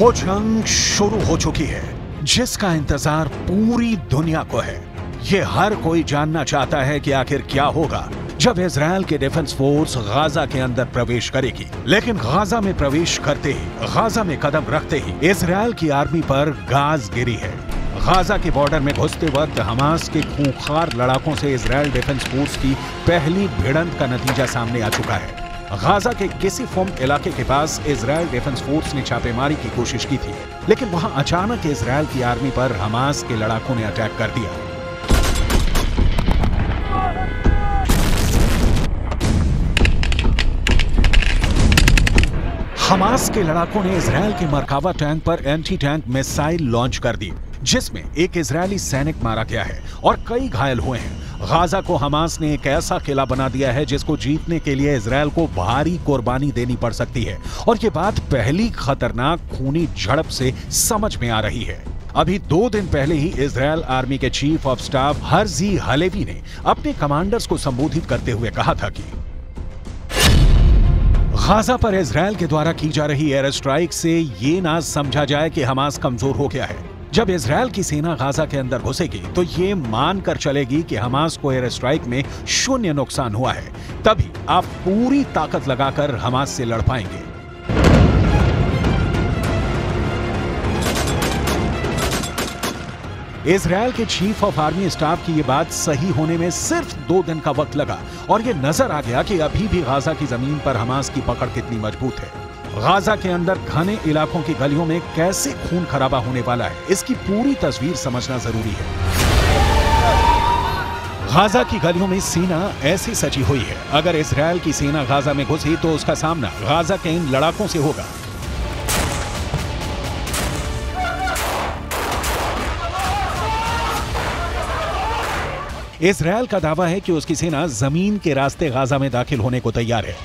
वो जंग शुरू हो चुकी है जिसका इंतजार पूरी दुनिया को है। ये हर कोई जानना चाहता है कि आखिर क्या होगा जब इजराइल के डिफेंस फोर्स गाजा के अंदर प्रवेश करेगी। लेकिन गाजा में प्रवेश करते ही, गाजा में कदम रखते ही इजराइल की आर्मी पर गाज गिरी है। गाजा के बॉर्डर में घुसते वक्त हमास के खूंखार लड़ाकों से इजराइल डिफेंस फोर्स की पहली भिड़ंत का नतीजा सामने आ चुका है। गाजा के किसी फोम इलाके के पास इजराइल डिफेंस फोर्स ने छापेमारी की कोशिश की थी, लेकिन वहां अचानक इजराइल की आर्मी पर हमास के लड़ाकों ने अटैक कर दिया। हमास के लड़ाकों ने इजराइल के मरकावा टैंक पर एंटी टैंक मिसाइल लॉन्च कर दी, जिसमें एक इजरायली सैनिक मारा गया है और कई घायल हुए हैं। गाजा को हमास ने एक ऐसा किला बना दिया है जिसको जीतने के लिए इजराइल को भारी कुर्बानी देनी पड़ सकती है, और ये बात पहली खतरनाक खूनी झड़प से समझ में आ रही है। अभी 2 दिन पहले ही इजराइल आर्मी के chief of staff Herzi Halevi ने अपने कमांडर्स को संबोधित करते हुए कहा था कि गाजा पर इजराइल के द्वारा की जा रही एयर स्ट्राइक से ये ना समझा जाए कि हमास कमजोर हो गया है। जब इजराइल की सेना गाजा के अंदर घुसेगी तो ये मानकर चलेगी कि हमास को एयर स्ट्राइक में 0 नुकसान हुआ है, तभी आप पूरी ताकत लगाकर हमास से लड़ पाएंगे। इजराइल के चीफ ऑफ आर्मी स्टाफ की ये बात सही होने में सिर्फ 2 दिन का वक्त लगा, और ये नजर आ गया कि अभी भी गाजा की जमीन पर हमास की पकड़ कितनी मजबूत है। गाजा के अंदर घने इलाकों की गलियों में कैसे खून खराबा होने वाला है, इसकी पूरी तस्वीर समझना जरूरी है। गाजा की गलियों में सेना ऐसी सजी हुई है, अगर इजराइल की सेना गाजा में घुसी तो उसका सामना गाजा के इन लड़ाकों से होगा। इजराइल का दावा है कि उसकी सेना जमीन के रास्ते गाजा में दाखिल होने को तैयार है।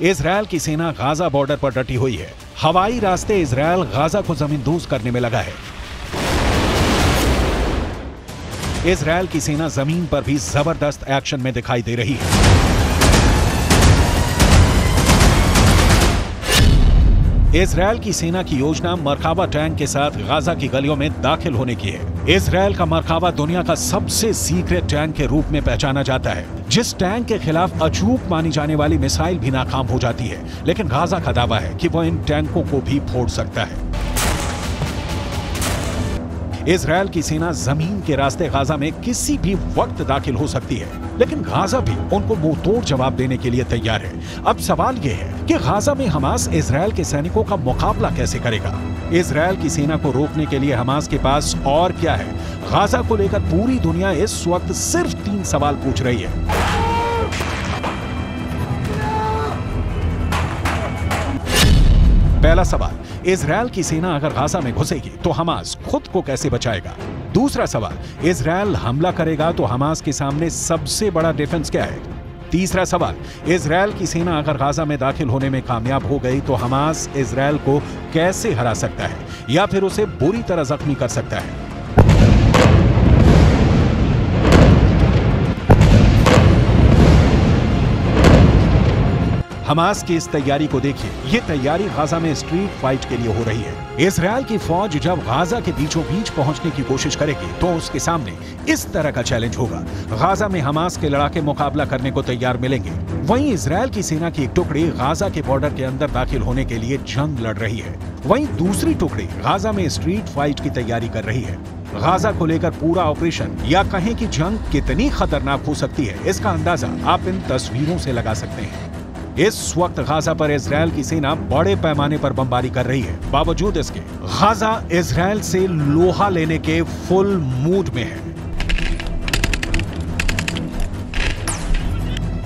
इजराइल की सेना गाजा बॉर्डर पर डटी हुई है। हवाई रास्ते इजराइल गाजा को जमींदोज करने में लगा है। इजराइल की सेना जमीन पर भी जबरदस्त एक्शन में दिखाई दे रही है। इजराइल की सेना की योजना मरकावा टैंक के साथ गाजा की गलियों में दाखिल होने की है। इजराइल का मरकावा दुनिया का सबसे सीक्रेट टैंक के रूप में पहचाना जाता है, जिस टैंक के खिलाफ अचूक मानी जाने वाली मिसाइल भी नाकाम हो जाती है। लेकिन गाजा का दावा है कि वह इन टैंकों को भी फोड़ सकता है। इजराइल की सेना जमीन के रास्ते गाजा में किसी भी वक्त दाखिल हो सकती है, लेकिन गाजा भी उनको मुंहतोड़ जवाब देने के लिए तैयार है। अब सवाल यह है कि गाजा में हमास इजराइल के सैनिकों का मुकाबला कैसे करेगा। इजराइल की सेना को रोकने के लिए हमास के पास और क्या है। गाजा को लेकर पूरी दुनिया इस वक्त सिर्फ 3 सवाल पूछ रही है। पहला सवाल, इजराइल की सेना अगर गाजा में घुसेगी तो हमास खुद को कैसे बचाएगा। दूसरा सवाल, इजराइल हमला करेगा तो हमास के सामने सबसे बड़ा डिफेंस क्या है। तीसरा सवाल, इजराइल की सेना अगर गाजा में दाखिल होने में कामयाब हो गई तो हमास इजराइल को कैसे हरा सकता है या फिर उसे बुरी तरह जख्मी कर सकता है। हमास की इस तैयारी को देखिए। ये तैयारी गाजा में स्ट्रीट फाइट के लिए हो रही है। इजराइल की फौज जब गाजा के बीचों बीच पहुंचने की कोशिश करेगी तो उसके सामने इस तरह का चैलेंज होगा। गाजा में हमास के लड़ाके मुकाबला करने को तैयार मिलेंगे। वहीं इजराइल की सेना की एक टुकड़ी गाजा के बॉर्डर के अंदर दाखिल होने के लिए जंग लड़ रही है। वहीं दूसरी टुकड़ी गाजा में स्ट्रीट फाइट की तैयारी कर रही है। गाजा को लेकर पूरा ऑपरेशन या कहें कि जंग कितनी खतरनाक हो सकती है, इसका अंदाजा आप इन तस्वीरों से लगा सकते हैं। इस वक्त गाजा पर इजराइल की सेना बड़े पैमाने पर बमबारी कर रही है। बावजूद इसके गाजा इजराइल से लोहा लेने के फुल मूड में है।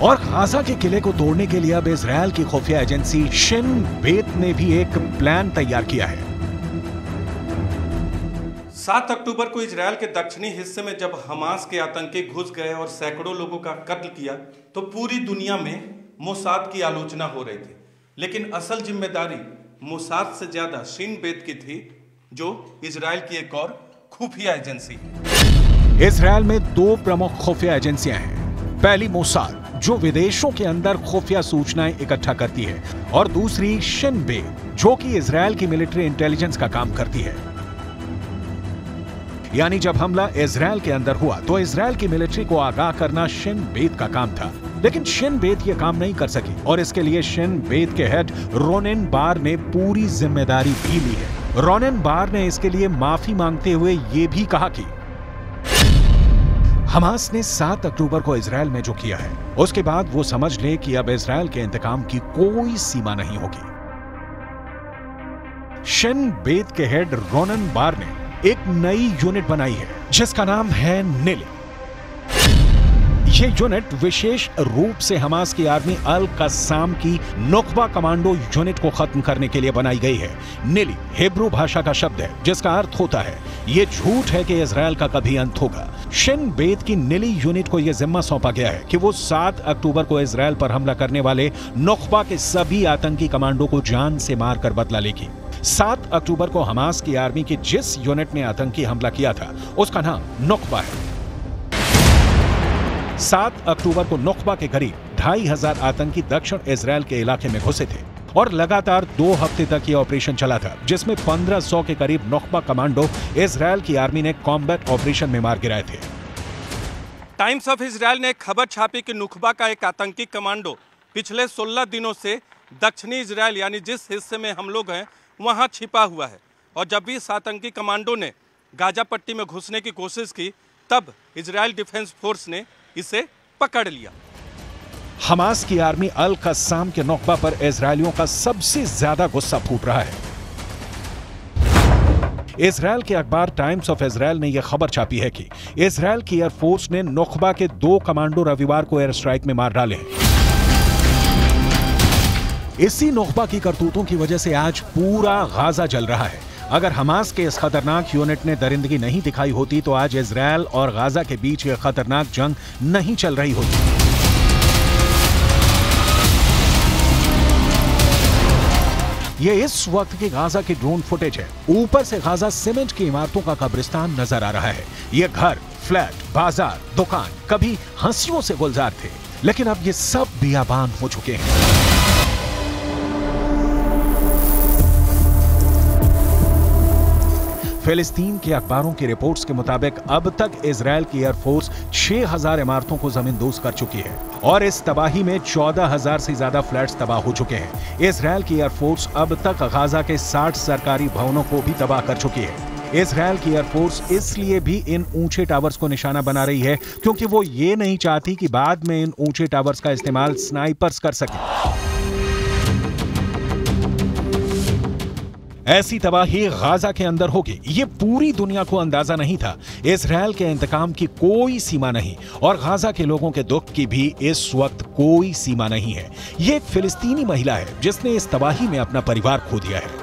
और गाजा के किले को तोड़ने के लिए अब इजराइल की खुफिया एजेंसी शिन बेत ने भी एक प्लान तैयार किया है। 7 अक्टूबर को इजराइल के दक्षिणी हिस्से में जब हमास के आतंकी घुस गए और सैकड़ों लोगों का कत्ल किया तो पूरी दुनिया में मोसाद की आलोचना हो रही थी। लेकिन असल जिम्मेदारी मोसाद से ज्यादा शिन बेत की थी, जो इजराइल की एक और खुफिया एजेंसी है। इजराइल में 2 प्रमुख खुफिया एजेंसियां हैं। पहली मोसाद, जो विदेशों के अंदर खुफिया सूचनाएं इकट्ठा करती है, और दूसरी शिन बेत जो कि इजरायल की मिलिट्री इंटेलिजेंस का काम करती है। यानी जब हमला इजरायल के अंदर हुआ तो इजरायल की मिलिट्री को आगाह करना शिन बेत का काम था, लेकिन शिन बेत यह काम नहीं कर सकी और इसके लिए शिन बेत के हेड रोनेन बार ने पूरी जिम्मेदारी भी ली है। रोनेन बार ने इसके लिए माफी मांगते हुए यह भी कहा कि हमास ने 7 अक्टूबर को इजरायल में जो किया है उसके बाद वो समझ ले कि अब इजरायल के इंतकाम की कोई सीमा नहीं होगी। शिन बेत के हेड रोनेन बार ने एक नई यूनिट बनाई है जिसका नाम है निली। यह यूनिट विशेष रूप से हमास की आर्मी अल कस्साम की नुकबा कमांडो यूनिट को खत्म करने के लिए बनाई गई है। निली हिब्रू भाषा का शब्द है जिसका अर्थ होता है यह झूठ है कि इजरायल का कभी अंत होगा। शिन बेत की निली यूनिट को यह जिम्मा सौंपा गया है कि वो 7 अक्टूबर को इजरायल पर हमला करने वाले नुकबा के सभी आतंकी कमांडो को जान से मारकर बदला लेगी। 7 अक्टूबर को हमास की आर्मी की जिस यूनिट ने आतंकी हमला किया था उसका नाम नुकबा है। 7 अक्टूबर को नुकबा के करीब 2500 आतंकी दक्षिण इजरायल के इलाके में घुसे थे और लगातार 2 हफ्ते तक यह ऑपरेशन चला था, जिसमें 1500 के करीब नुकबा कमांडो इजरायल की आर्मी ने कॉम्बैट ऑपरेशन में मार गिराए थे। टाइम्स ऑफ इजरायल ने खबर छापी कि नुकबा का एक आतंकी कमांडो पिछले 16 दिनों से दक्षिणी इजरायल यानी जिस हिस्से में हम लोग हैं वहां छिपा हुआ है, और जब भी इस आतंकी कमांडो ने गाजा पट्टी में घुसने की कोशिश की तब इजरायल डिफेंस फोर्स ने इसे पकड़ लिया। हमास की आर्मी अल कस्साम के नुकबा पर इजरायलियों का सबसे ज्यादा गुस्सा फूट रहा है। इजरायल के अखबार टाइम्स ऑफ इजरायल ने यह खबर छापी है कि इजरायल की एयरफोर्स ने नुकबा के 2 कमांडो रविवार को एयर स्ट्राइक में मार डाले हैं। इसी नुकबा की करतूतों की वजह से आज पूरा गाजा जल रहा है। अगर हमास के इस खतरनाक यूनिट ने दरिंदगी नहीं दिखाई होती तो आज इजरायल और गाजा के बीच यह खतरनाक जंग नहीं चल रही होती। यह इस वक्त की गाजा की ड्रोन फुटेज है। ऊपर से गाजा सीमेंट की इमारतों का कब्रिस्तान नजर आ रहा है। यह घर, फ्लैट, बाजार, दुकान कभी हंसियों से गुलजार थे, लेकिन अब ये सब बियाबान हो चुके हैं। फिलिस्तीन के अखबारों की रिपोर्ट्स के मुताबिक अब तक इजरायल की एयरफोर्स 6000 इमारतों को जमींदोज कर चुकी है और इस तबाही में 14000 से ज्यादा फ्लैट्स तबाह हो चुके हैं। इजरायल की एयरफोर्स अब तक गाजा के 60 सरकारी भवनों को भी तबाह कर चुकी है। इजरायल की एयरफोर्स इसलिए भी इन ऊंचे टावर्स को निशाना बना रही है क्योंकि वो ये नहीं चाहती कि बाद में इन ऊंचे टावर्स का इस्तेमाल स्नाइपर्स कर सके। ऐसी तबाही गाजा के अंदर होगी, ये पूरी दुनिया को अंदाजा नहीं था। इजरायल के इंतकाम की कोई सीमा नहीं और गाजा के लोगों के दुख की भी इस वक्त कोई सीमा नहीं है। ये एक फिलिस्तीनी महिला है जिसने इस तबाही में अपना परिवार खो दिया है।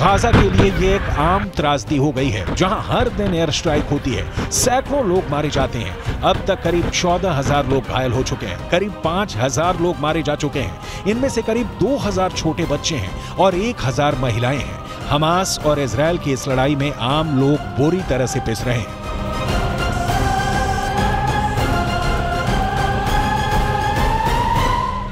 गाजा के लिए ये एक आम त्रासदी हो गई है जहां हर दिन एयर स्ट्राइक होती है। सैकड़ों लोग मारे जाते हैं। अब तक करीब 14000 लोग घायल हो चुके हैं। करीब 5000 लोग मारे जा चुके हैं। इनमें से करीब 2000 छोटे बच्चे हैं और 1000 महिलाएं हैं। हमास और इजरायल की इस लड़ाई में आम लोग बुरी तरह से पिस रहे हैं।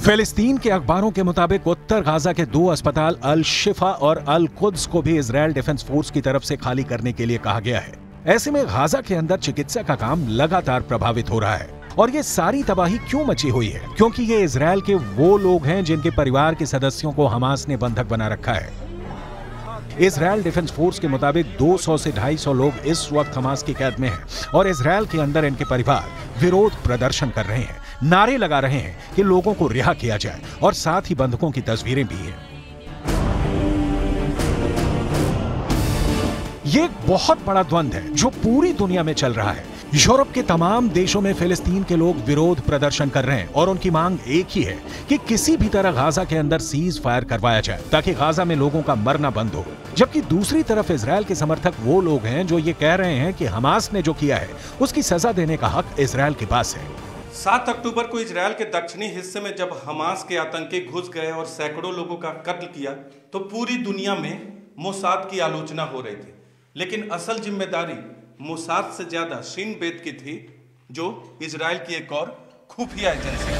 फिलिस्तीन के अखबारों के मुताबिक उत्तर गाजा के 2 अस्पताल अल शिफा और अल कुद्स को भी इजरायल डिफेंस फोर्स की तरफ से खाली करने के लिए कहा गया है। ऐसे में गाजा के अंदर चिकित्सा का काम लगातार प्रभावित हो रहा है और ये सारी तबाही क्यों मची हुई है? क्योंकि ये इजराइल के वो लोग हैं जिनके परिवार के सदस्यों को हमास ने बंधक बना रखा है। इजराइल डिफेंस फोर्स के मुताबिक 200 से 250 लोग इस वक्त हमास की कैद में हैं और इजराइल के अंदर इनके परिवार विरोध प्रदर्शन कर रहे हैं, नारे लगा रहे हैं कि लोगों को रिहा किया जाए और साथ ही बंधकों की तस्वीरें भी हैं। ये एक बहुत बड़ा द्वंद्व है जो पूरी दुनिया में चल रहा है। यूरोप के तमाम देशों में फिलिस्तीन के लोग विरोध प्रदर्शन कर रहे हैं और उनकी मांग एक ही है कि किसी भी तरह गाजा के अंदर सीज फायर करवाया जाए ताकि गाजा में लोगों का मरना बंद हो। जबकि दूसरी तरफ इजराइल के समर्थक वो लोग हैं जो ये कह रहे हैं कि हमास ने जो किया है उसकी सजा देने का हक इजराइल के पास है। 7 अक्टूबर को इजराइल के दक्षिणी हिस्से में जब हमास के आतंकी घुस गए और सैकड़ों लोगों का कत्ल किया तो पूरी दुनिया में मोसाद की आलोचना हो रही थी, लेकिन असल जिम्मेदारी मोसाद से ज्यादा शिन बेत की थी, जो इजराइल की एक और खुफिया एजेंसी है।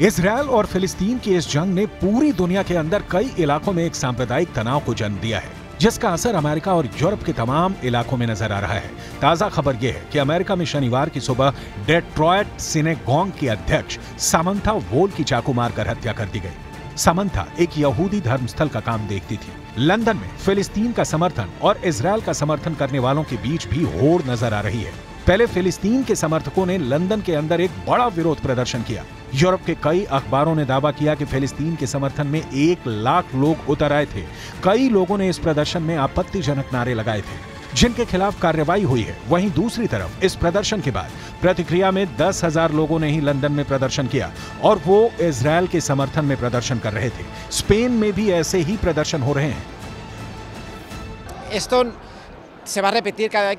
इजराइल और फिलिस्तीन की इस जंग ने पूरी दुनिया के अंदर कई इलाकों में एक सांप्रदायिक तनाव को जन्म दिया है, जिसका असर अमेरिका और यूरोप के तमाम इलाकों में नजर आ रहा है। ताजा खबर यह है कि अमेरिका में शनिवार की सुबह डेट्रॉयट सिनेगॉग की अध्यक्ष सामंथा वोल की चाकू मारकर हत्या कर दी गई। सामंथा एक यहूदी धर्मस्थल का काम देखती थी। लंदन में फिलिस्तीन का समर्थन और इजराइल का समर्थन करने वालों के बीच भी होड़ नजर आ रही है। पहले फिलिस्तीन के समर्थकों ने लंदन के अंदर एक बड़ा विरोध प्रदर्शन किया। यूरोप के कई अखबारों ने दावा किया कि फिलिस्तीन के समर्थन में 1 लाख लोग उतर आए थे। कई लोगों ने इस प्रदर्शन में आपत्तिजनक नारे लगाए थे, जिनके खिलाफ कार्रवाई हुई है। वहीं दूसरी तरफ इस प्रदर्शन के बाद प्रतिक्रिया में 10,000 लोगों ने ही लंदन में प्रदर्शन किया और वो इजराइल के समर्थन में प्रदर्शन कर रहे थे। स्पेन में भी ऐसे ही प्रदर्शन हो रहे हैं। Esto se va a repetir cada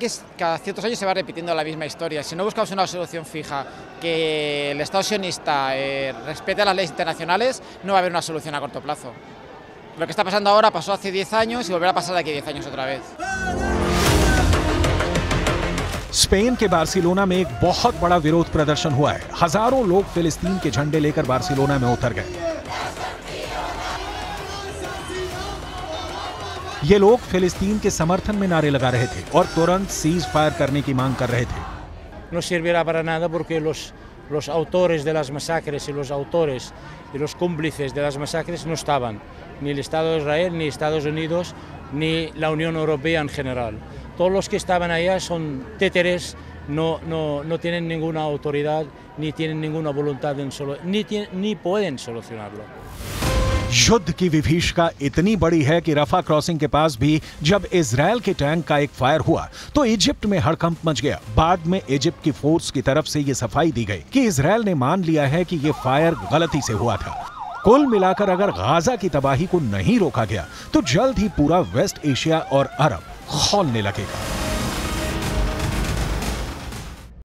ciertos años, se va repitiendo la misma historia. Si no buscamos una solución fija, que el Estado sionista respete las leyes internacionales, no va a haber una solución a corto plazo. Lo que está pasando ahora pasó hace 10 años y volverá a pasar de aquí a 10 años otra vez. Spain के Barcelona में एक बहुत बड़ा विरोध प्रदर्शन हुआ है। हजारों लोग फिलिस्तीन के झंडे लेकर बार्सिलोना में उतर गए। ये लोग फिलिस्तीन के समर्थन में नारे लगा रहे थे और तुरंत सीज फायर करने की मांग कर रहे थे। No servirá para nada porque los autores de las masacres y los autores y los cómplices de las masacres no estaban, ni el Estado de Israel, ni Estados Unidos, ni la Unión Europea en general. Todos los que estaban allá son títeres, no tienen ninguna autoridad, ni tienen ninguna voluntad ni pueden solucionarlo. युद्ध की विभीषिका इतनी बड़ी है कि रफा crossing के पास भी जब इजराइल के टैंक का एक फायर हुआ तो इजिप्ट में हड़कंप मच गया। बाद में इजिप्ट की फोर्स की तरफ से ये सफाई दी गई कि इजराइल ने मान लिया है कि ये फायर गलती से हुआ था। कुल मिलाकर अगर गाजा की तबाही को नहीं रोका गया तो जल्द ही पूरा वेस्ट एशिया और अरब खौलने लगेगा।